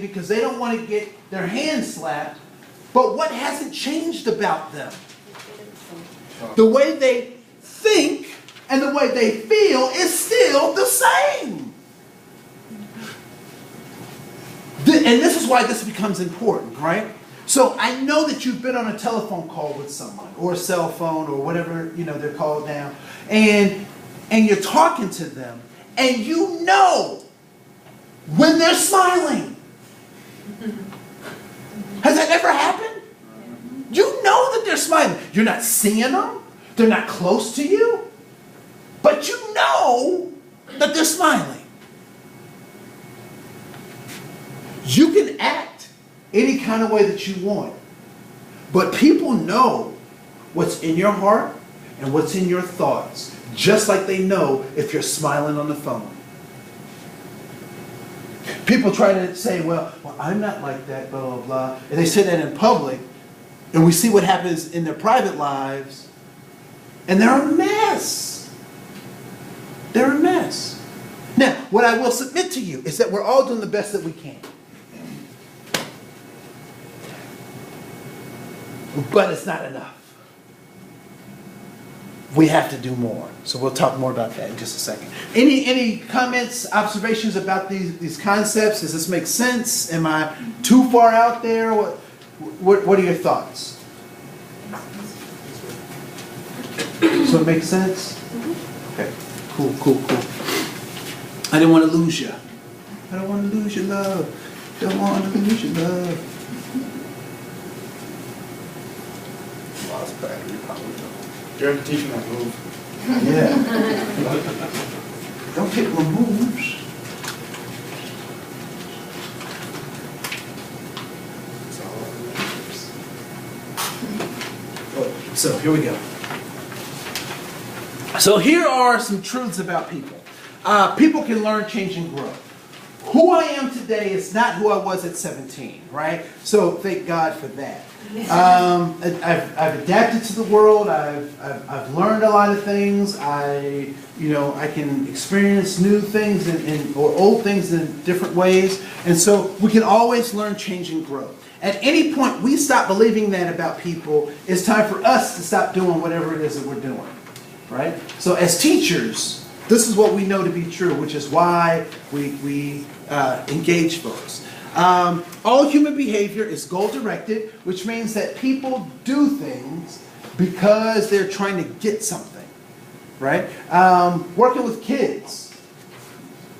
because they don't want to get their hands slapped. But what hasn't changed about them? The way they think and the way they feel is still the same. And this is why this becomes important, right? So I know that you've been on a telephone call with someone, or a cell phone, or whatever they're called now, and you're talking to them, and you know when they're smiling. Has that ever happened? You know that they're smiling. You're not seeing them. They're not close to you. But you know that they're smiling. You can act any kind of way that you want. But people know what's in your heart and what's in your thoughts. Just like they know if you're smiling on the phone. People try to say, well, I'm not like that, blah, blah, blah. And they say that in public. And we see what happens in their private lives. And they're a mess. They're a mess. Now, what I will submit to you is that we're all doing the best that we can. But it's not enough. We have to do more. So we'll talk more about that in just a second. Any comments, observations about these concepts? Does this make sense? Am I too far out there? What are your thoughts? So it makes sense? Okay. Cool. I didn't want to lose you. I don't want to lose your love. Don't want to lose your love. Lost battery power. You're teaching that move. Yeah. Don't take my moves. So here we go. So here are some truths about people. People can learn, change, and grow. Who I am today is not who I was at 17, right? So thank God for that. I've adapted to the world. I've learned a lot of things. I can experience new things or old things in different ways. And so we can always learn, change, and grow. At any point we stop believing that about people, it's time for us to stop doing whatever it is that we're doing, right? So as teachers, this is what we know to be true, which is why we engage folks. All human behavior is goal-directed, which means that people do things because they're trying to get something, right? Working with kids.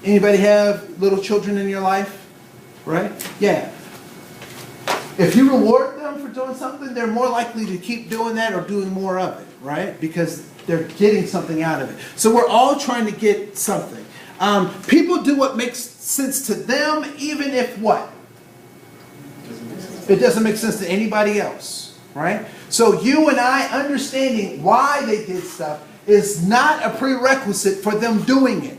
Anybody have little children in your life, right? Yeah. If you reward them for doing something, they're more likely to keep doing that or doing more of it, right? Because they're getting something out of it. So we're all trying to get something. People do what makes sense to them, even if what? It doesn't make sense to anybody else, right? So you and I understanding why they did stuff is not a prerequisite for them doing it,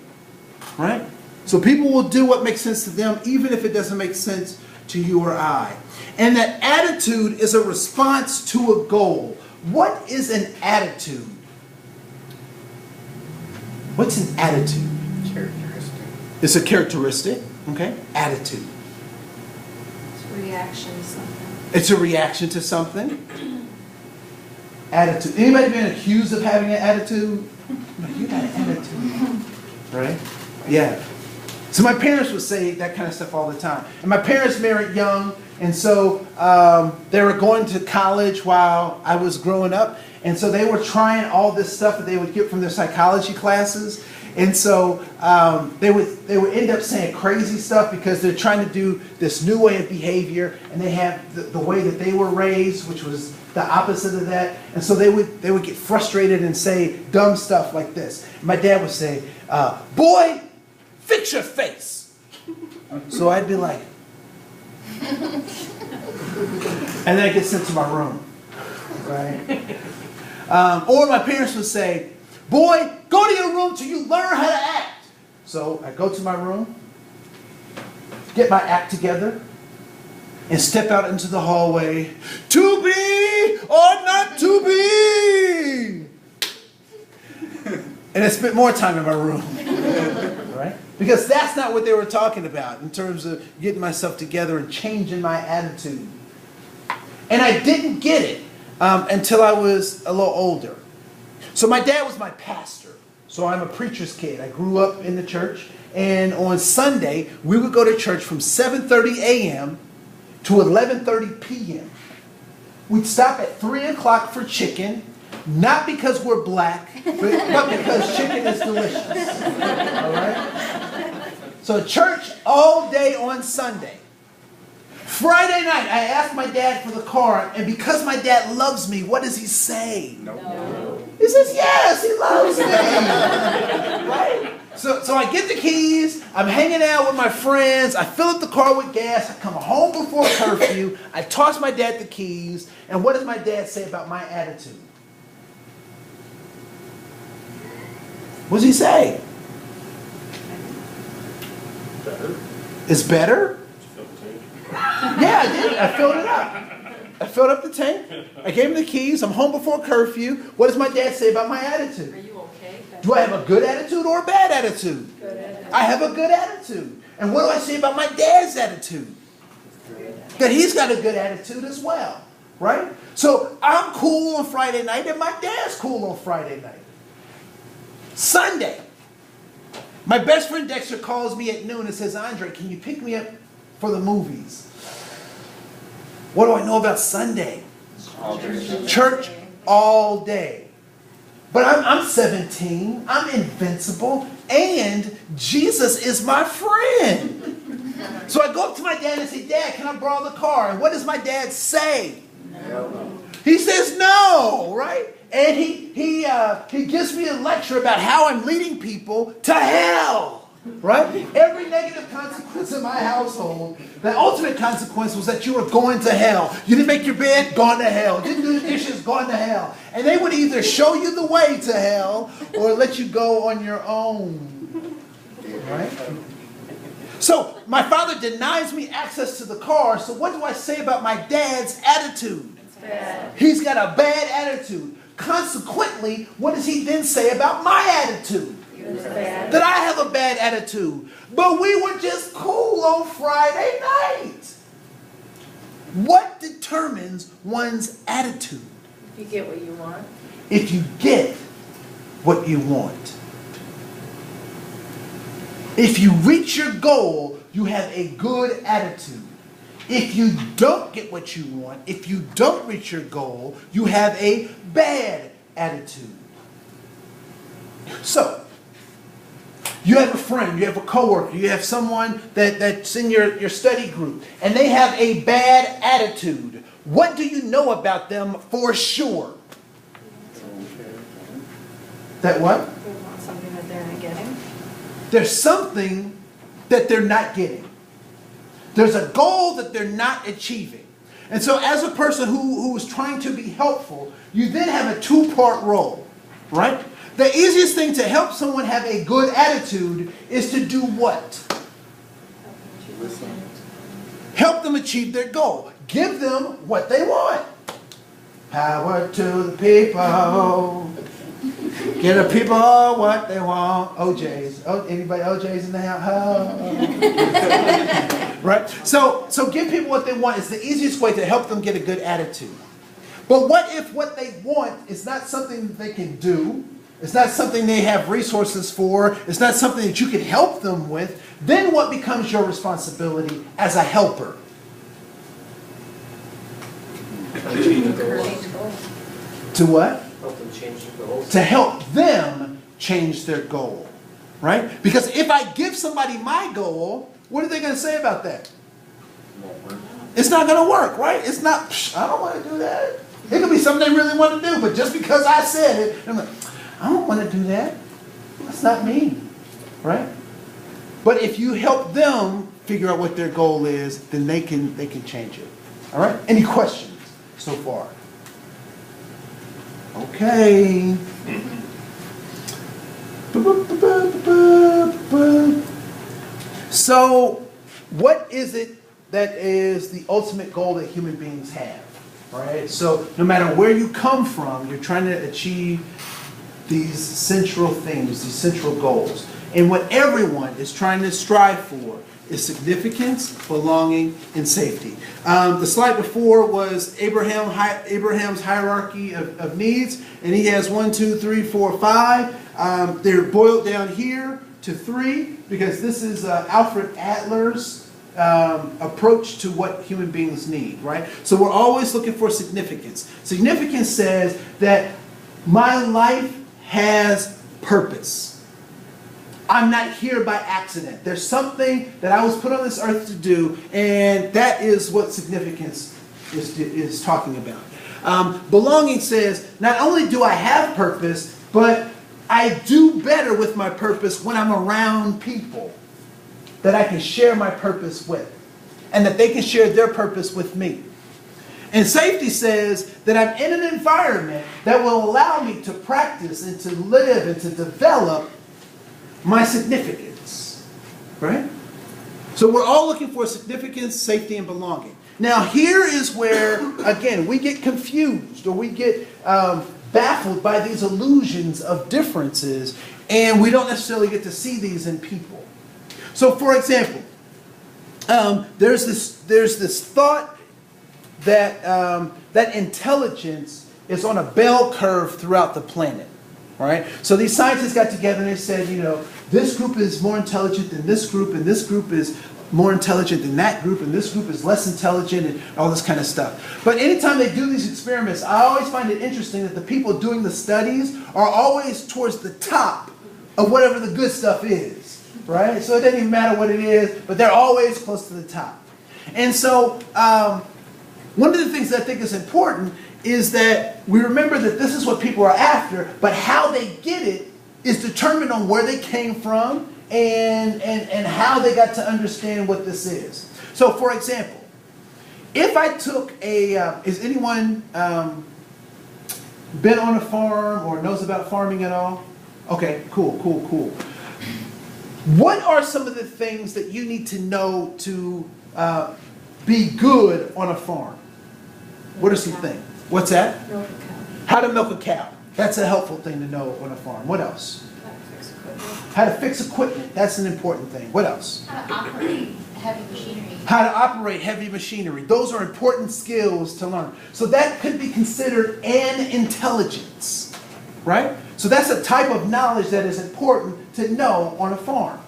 right? So people will do what makes sense to them, even if it doesn't make sense to you or I. And that attitude is a response to a goal. What is an attitude? What's an attitude? Characteristic. It's a characteristic, okay? Attitude. It's a reaction to something. It's a reaction to something. Attitude. Anybody been accused of having an attitude? Like, you got an attitude. Right? Yeah. So my parents would say that kind of stuff all the time. And my parents married young, and so they were going to college while I was growing up. And so they were trying all this stuff that they would get from their psychology classes. And so they would end up saying crazy stuff because they're trying to do this new way of behavior, and they have the way that they were raised, which was the opposite of that. And so they would get frustrated and say dumb stuff like this. My dad would say, "Boy, fix your face." So I'd be like, and then I get sent to my room, right? Or my parents would say, "Boy, go to your room till you learn how to act." So I go to my room, get my act together, and step out into the hallway. To be or not to be. And I spent more time in my room. right? Because that's not what they were talking about in terms of getting myself together and changing my attitude. And I didn't get it until I was a little older. So my dad was my pastor. So I'm a preacher's kid. I grew up in the church. And on Sunday, we would go to church from 7:30 a.m. to 11:30 p.m. We'd stop at 3 o'clock for chicken. Not because we're black, but because chicken is delicious. All right? So church all day on Sunday. Friday night, I asked my dad for the car, and because my dad loves me, what does he say? No. He says, yes, he loves me. Right? So I get the keys, I'm hanging out with my friends, I fill up the car with gas, I come home before curfew, I toss my dad the keys, and what does my dad say about my attitude? What does he say? Better. It's better? Yeah, I did. I filled it up. I filled up the tank. I gave him the keys. I'm home before curfew. What does my dad say about my attitude? Are you okay? Do I have a good attitude or a bad attitude? Good attitude. I have a good attitude. And what do I say about my dad's attitude? That he's got a good attitude as well. Right? So I'm cool on Friday night and my dad's cool on Friday night. Sunday. My best friend Dexter calls me at noon and says, Andre, can you pick me up for the movies? What do I know about Sunday? Church all day. But I'm 17. I'm invincible. And Jesus is my friend. So I go up to my dad and say, Dad, can I borrow the car? And what does my dad say? No. He says no, right? And he gives me a lecture about how I'm leading people to hell, right? Every negative consequence in my household, the ultimate consequence was that you were going to hell. You didn't make your bed, gone to hell. Didn't do the dishes, gone to hell. And they would either show you the way to hell or let you go on your own, right? So my father denies me access to the car. So what do I say about my dad's attitude? It's bad. He's got a bad attitude. Consequently, what does he then say about my attitude? It's bad. That I have a bad attitude. But we were just cool on Friday night. What determines one's attitude? If you get what you want. If you get what you want. If you reach your goal, you have a good attitude. If you don't get what you want, if you don't reach your goal, you have a bad attitude. So, you have a friend, you have a coworker, you have someone that's in your study group, and they have a bad attitude. What do you know about them for sure? That what? They want something that they're not getting. There's something that they're not getting. There's a goal that they're not achieving. And so as a person who is trying to be helpful, you then have a two-part role, right? The easiest thing to help someone have a good attitude is to do what? Help them achieve their goal. Give them what they want. Power to the people. Give the people what they want. OJs. Oh, anybody OJs in the house? Right? So give people what they want is the easiest way to help them get a good attitude. But what if what they want is not something that they can do? It's not something they have resources for. It's not something that you can help them with. Then what becomes your responsibility as a helper? To what? Help them change their goals. To help them change their goal. Right? Because if I give somebody my goal, what are they going to say about that? It's not going to work, right? It's not, I don't want to do that. It could be something they really want to do, but just because I said it, I'm like, I don't want to do that. That's not me, right? But if you help them figure out what their goal is, then they can change it. All right? Any questions so far? Okay. So, what is it that is the ultimate goal that human beings have? All right? So, no matter where you come from, you're trying to achieve these central things, these central goals. And what everyone is trying to strive for is significance, belonging, and safety. The slide before was Abraham's hierarchy of needs, and he has 1, 2, 3, 4, 5. They're boiled down here to 3 because this is Alfred Adler's approach to what human beings need, right? So we're always looking for significance. Significance says that my life has purpose. I'm not here by accident. There's something that I was put on this earth to do, and that is what significance is talking about. Belonging says, not only do I have purpose, but I do better with my purpose when I'm around people that I can share my purpose with, and that they can share their purpose with me. And safety says that I'm in an environment that will allow me to practice and to live and to develop my significance, right? So we're all looking for significance, safety, and belonging. Now here is where, again, we get confused or we get baffled by these illusions of differences, and we don't necessarily get to see these in people. So for example, there's this thought that, that intelligence is on a bell curve throughout the planet. Right? So these scientists got together and they said, you know, this group is more intelligent than this group, and this group is more intelligent than that group, and this group is less intelligent, and all this kind of stuff. But anytime they do these experiments, I always find it interesting that the people doing the studies are always towards the top of whatever the good stuff is. Right? So it doesn't even matter what it is, but they're always close to the top. And so one of the things that I think is important is that we remember that this is what people are after, but how they get it is determined on where they came from and how they got to understand what this is. So for example, if I took a, is anyone been on a farm or knows about farming at all? Okay, cool. What are some of the things that you need to know to be good on a farm? What are some things? What's that? Milk a cow. How to milk a cow. That's a helpful thing to know on a farm. What else? How to fix equipment. How to fix equipment. That's an important thing. What else? How to operate heavy machinery. How to operate heavy machinery. Those are important skills to learn. So that could be considered an intelligence, right? So that's a type of knowledge that is important to know on a farm.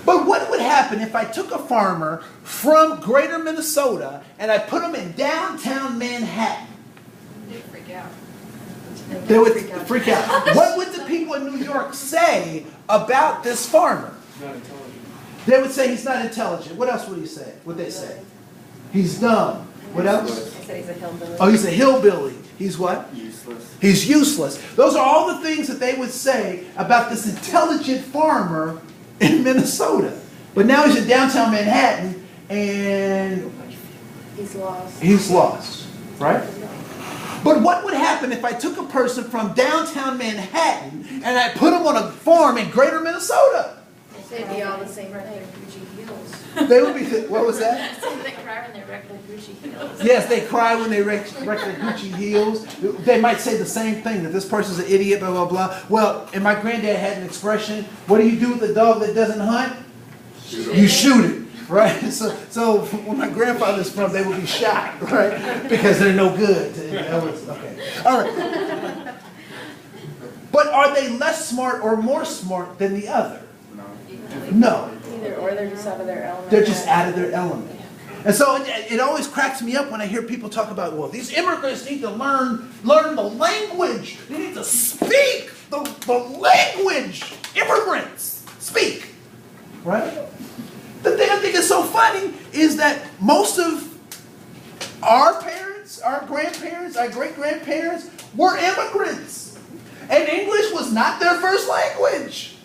But what would happen if I took a farmer from greater Minnesota and I put him in downtown Manhattan? They'd freak out. They would freak out. What would the people in New York say about this farmer? Not intelligent. They would say he's not intelligent. What else would he say? Would they say? He's dumb. What else? I said he's a hillbilly. Oh, he's a hillbilly. He's what? Useless. He's useless. Those are all the things that they would say about this intelligent farmer in Minnesota. But now he's in downtown Manhattan and He's lost. he's lost, right? But what would happen if I took a person from downtown Manhattan and I put him on a farm in greater Minnesota? They'd be all the same thing. Gucci heels. They would be, what was that? They cry when they wreck their Gucci heels. Yes, they cry when they wreck their Gucci heels. They might say the same thing, that this person's an idiot, blah, blah, blah. Well, and my granddad had an expression, what do you do with a dog that doesn't hunt? You shoot it, right? So when my grandfather's from, they would be shot, right? Because they're no good. Okay. All right. But are they less smart or more smart than the other? No. Either or they're just out of their element. They're just out of their element. And so it always cracks me up when I hear people talk about, well, these immigrants need to learn the language. They need to speak the language. Immigrants speak. Right? The thing I think is so funny is that most of our parents, our grandparents, our great-grandparents were immigrants. And English was not their first language.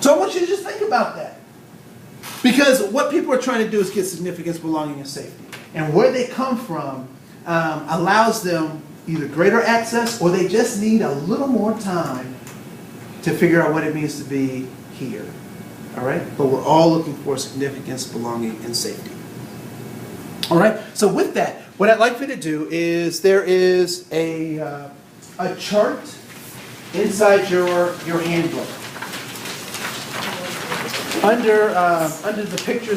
So I want you to just think about that. Because what people are trying to do is get significance, belonging, and safety. And where they come from allows them either greater access or they just need a little more time to figure out what it means to be here. All right? But we're all looking for significance, belonging, and safety. All right? So with that, what I'd like for you to do is there is a chart inside your handbook. Under the pictures